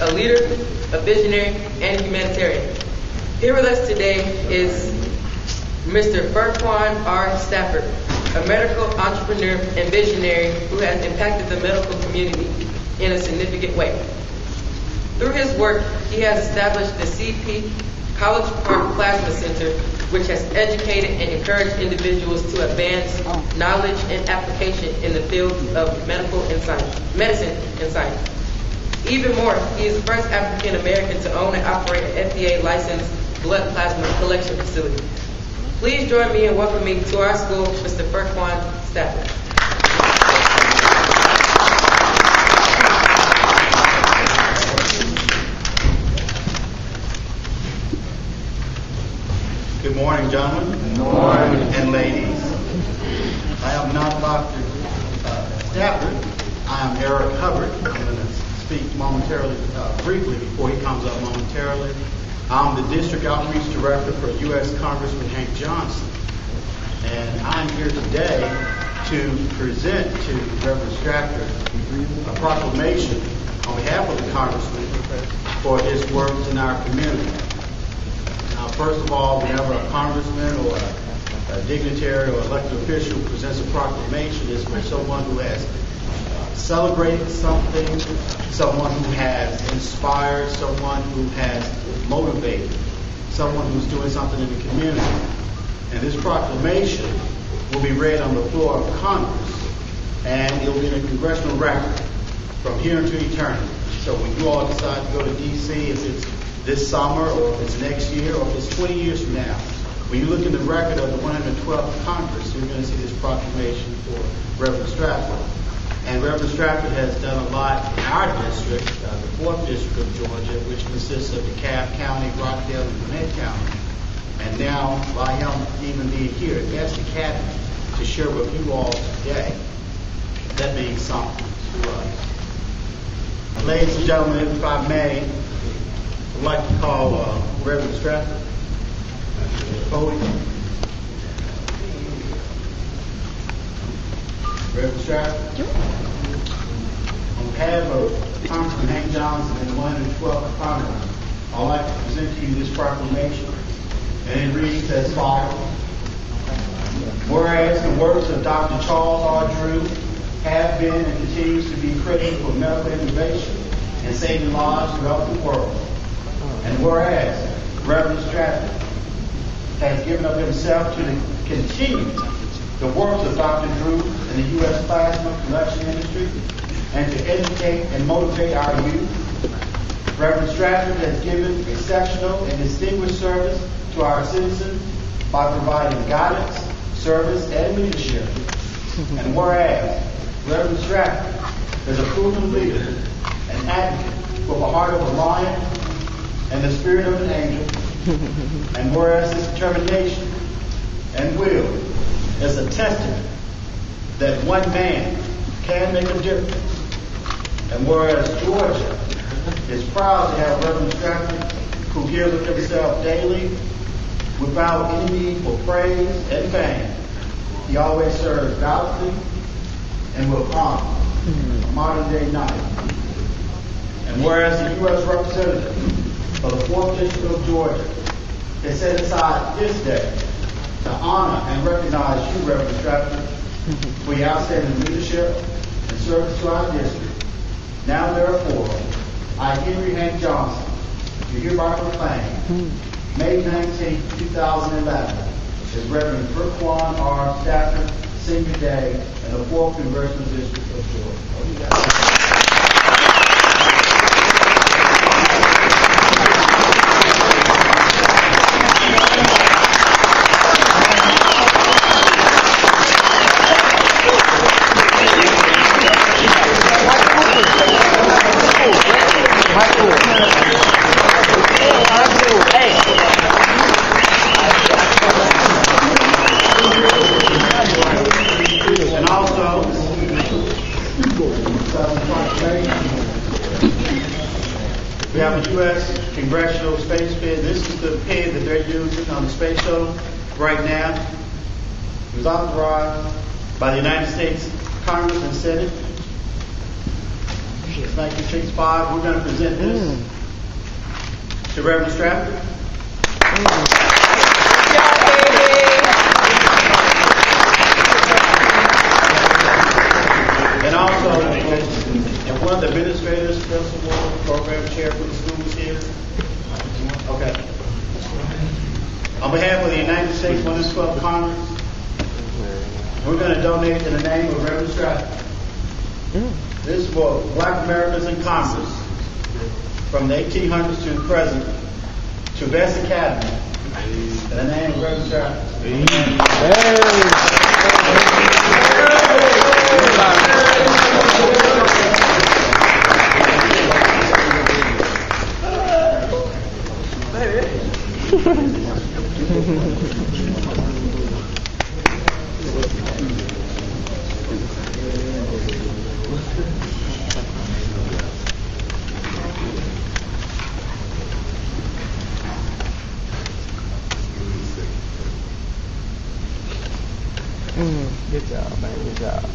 a leader, a visionary, and a humanitarian. Here with us today is Mr. Furquan R. Stafford, a medical entrepreneur and visionary who has impacted the medical community in a significant way. Through his work, he has established the CP College Park Plasma Center, which has educated and encouraged individuals to advance knowledge and application in the fields of medicine and science. Even more, he is the first African American to own and operate an FDA-licensed blood plasma collection facility. Please join me in welcoming to our school Mr. Furquan Stafford. Good morning, gentlemen. Good morning. And ladies. I am not Dr. Stafford. I am Eric Hubbard. I'm going to speak momentarily, briefly before he comes up momentarily. I'm the District Outreach Director for U.S. Congressman Hank Johnson. And I'm here today to present to Reverend Stafford a proclamation on behalf of the Congressman for his work in our community. Now, first of all, whenever a congressman or a dignitary or elected official presents a proclamation, it's for someone who has celebrated something, someone who has inspired, someone who has motivated, someone who's doing something in the community. And this proclamation will be read on the floor of Congress, and it will be in a congressional record from here into eternity. So when you all decide to go to D.C., if it's this summer or if it's next year or if it's 20 years from now, when you look in the record of the 112th Congress, you're going to see this proclamation for Reverend Stafford. And Reverend Stafford has done a lot in our district, the 4th District of Georgia, which consists of DeKalb County, Rockdale, and Gwinnett County. And now, by him even being here at B.E.S.T Academy to share with you all today, that means something to us. Ladies and gentlemen, if I may, I'd like to call Reverend Stafford to the podium. Reverend Stafford, on behalf of Congressman Hank Johnson and the 112th Congress, I'd like to present to you this proclamation. And it reads as follows. Whereas the works of Dr. Charles R. Drew have been and continues to be critical for medical innovation and saving lives throughout the world. And whereas Reverend Stafford has given up himself to continue the works of Dr. Drew in the U.S. plasma collection industry and to educate and motivate our youth, Reverend Stafford has given exceptional and distinguished service to our citizens by providing guidance, service, and leadership. And whereas Reverend Stafford is a proven leader, an advocate with a heart of a lion and the spirit of an angel, and whereas his determination and will is a testament that one man can make a difference, and whereas Georgia is proud to have Reverend Stafford, who gives of himself daily without any need for praise and fame, he always serves valiantly and with honor, a modern day knight. And whereas the U.S. representative of the 4th District of Georgia has set aside this day to honor and recognize you, Reverend Stafford, for your outstanding leadership and service to our district. Now, therefore, I, Henry Hank Johnson, do hereby proclaim May 19, 2011 is Reverend Furquan R. Stafford Senior Day in the 4th Congressional District of Georgia. And also, we have a U.S. Congressional Space Pin. This is the pin that they're using on the space shuttle right now. It was authorized by the United States Congress and Senate. It's 1965. We're going to present this to Reverend Stafford. And also, and one of the administrators, principal, program chair for the schools here. Okay. On behalf of the United States 112 Congress, we're going to donate in the name of Reverend Stafford. This is for Black Americans in Congress from the 1800s to the present to B.E.S.T Academy in the name of Reverend Stafford. Good job, man. Good job.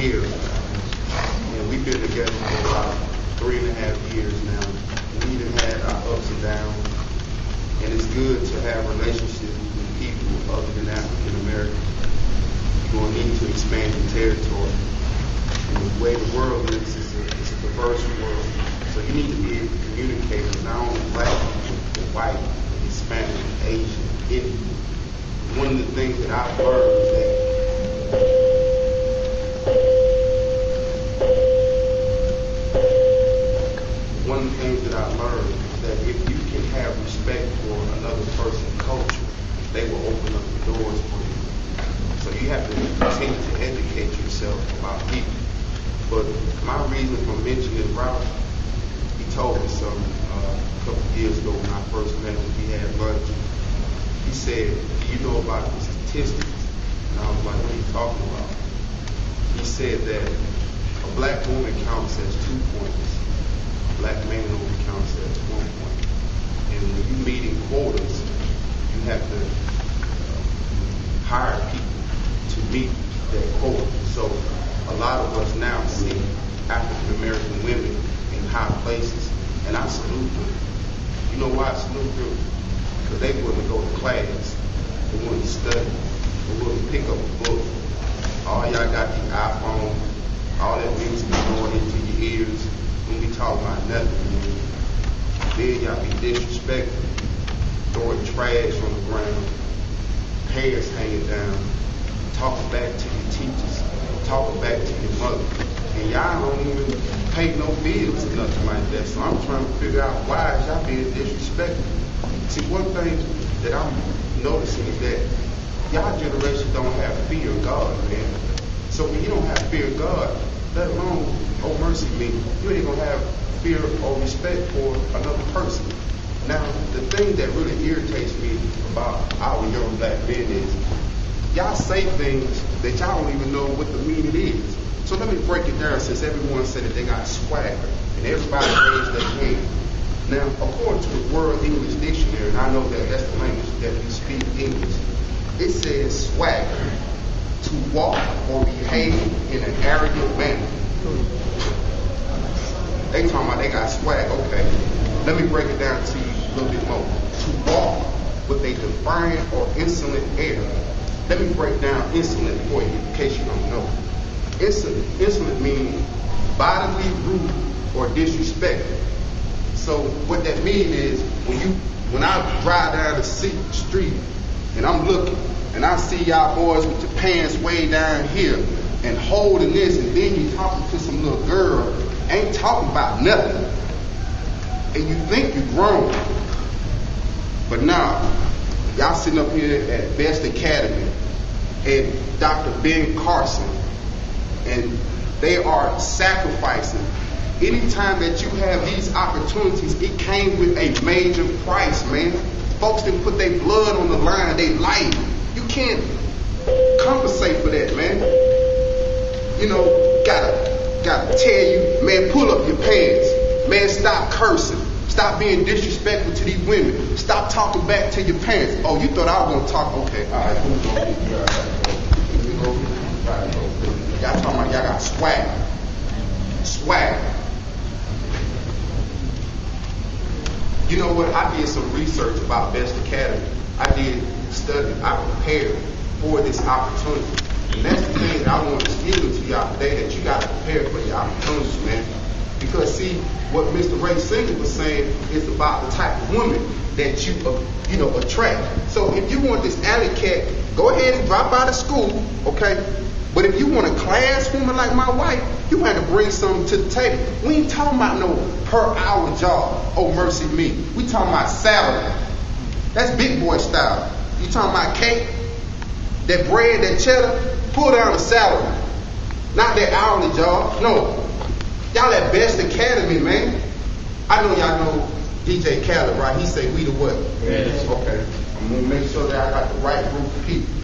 here, and we've been together for about 3.5 years now. We even had our ups and downs, and it's good to have relationships with people other than African Americans. You're going to need to expand your territory. And the way the world is, it's a diverse world. So you need to be able to communicate with not only black people, but white, Hispanic, Asian, Indian. One of the things that I've learned is that if you can have respect for another person's culture, they will open up the doors for you. So you have to continue to educate yourself about people. But my reason for mentioning Ralph, he told me something a couple of years ago when I first met him. We had lunch. He said, "Do you know about the statistics?" And I was like, "What are you talking about?" He said that a black woman counts as 2 points. A black man only counts as 1 point. And when you meet in quotas, you have to hire people to meet that quota. So a lot of us now see African American women in high places, and I salute them. You know why I salute them? Because they wouldn't go to class, they wouldn't study, they wouldn't pick up a book. All y'all got the iPhone, all that music is going into your ears when we talk about nothing, man. Then y'all be disrespectful, throwing trash on the ground, hairs hanging down, talking back to your teachers, talking back to your mother. And y'all don't even pay no bills or nothing like that. So I'm trying to figure out why is y'all being disrespectful. See, one thing that I'm noticing is that y'all generation don't have fear of God, man. So when you don't have fear of God, let alone, oh mercy me, you ain't gonna have fear or respect for another person. Now, the thing that really irritates me about our young black men is y'all say things that y'all don't even know what the meaning is. So let me break it down, since everyone said that they got swagger and everybody raised their hand. Now, according to the World English Dictionary, and I know that that's the language that we speak English, it says swagger, to walk or behave in an arrogant manner. They talking about they got swag. Okay, let me break it down to you a little bit more. To walk with a defiant or insolent air. Let me break down insolent for you in case you don't know. Insolent means bodily rude or disrespectful. So what that means is when I drive down the street and I'm looking and I see y'all boys with your pants way down here and holding this, and then you talking to some little girl, ain't talking about nothing, and you think you're grown. But now, y'all sitting up here at B.E.S.T Academy and Dr. Ben Carson, and they are sacrificing. Anytime that you have these opportunities, it came with a major price, man. Folks didn't put their blood on the line, they life. You can't compensate for that, man. You know, gotta tell you, man, pull up your pants. Man, stop cursing. Stop being disrespectful to these women. Stop talking back to your parents. Oh, you thought I was gonna talk? Okay, all right, who's gonna get you? All right, y'all talking about y'all got swag. Swag. You know what? I did some research about B.E.S.T Academy. I did study. I prepared for this opportunity. And that's the thing that I want to steal to y'all today, that you got to prepare for your opportunities, man. Because see, what Mr. Ray Singer was saying is about the type of woman that you attract. So if you want this alley cat, go ahead and drop out of school, okay? But if you want a class woman like my wife, you have to bring something to the table. We ain't talking about no per hour job. Oh, mercy me. We talking about salary. That's big boy style. You talking about cake, that bread, that cheddar, pull down the salary. Not that hourly job. No. Y'all at B.E.S.T Academy, man. I know y'all know DJ Khaled, right? He say we the what? Yes. Okay. I'm gonna make sure that I got the right group of people.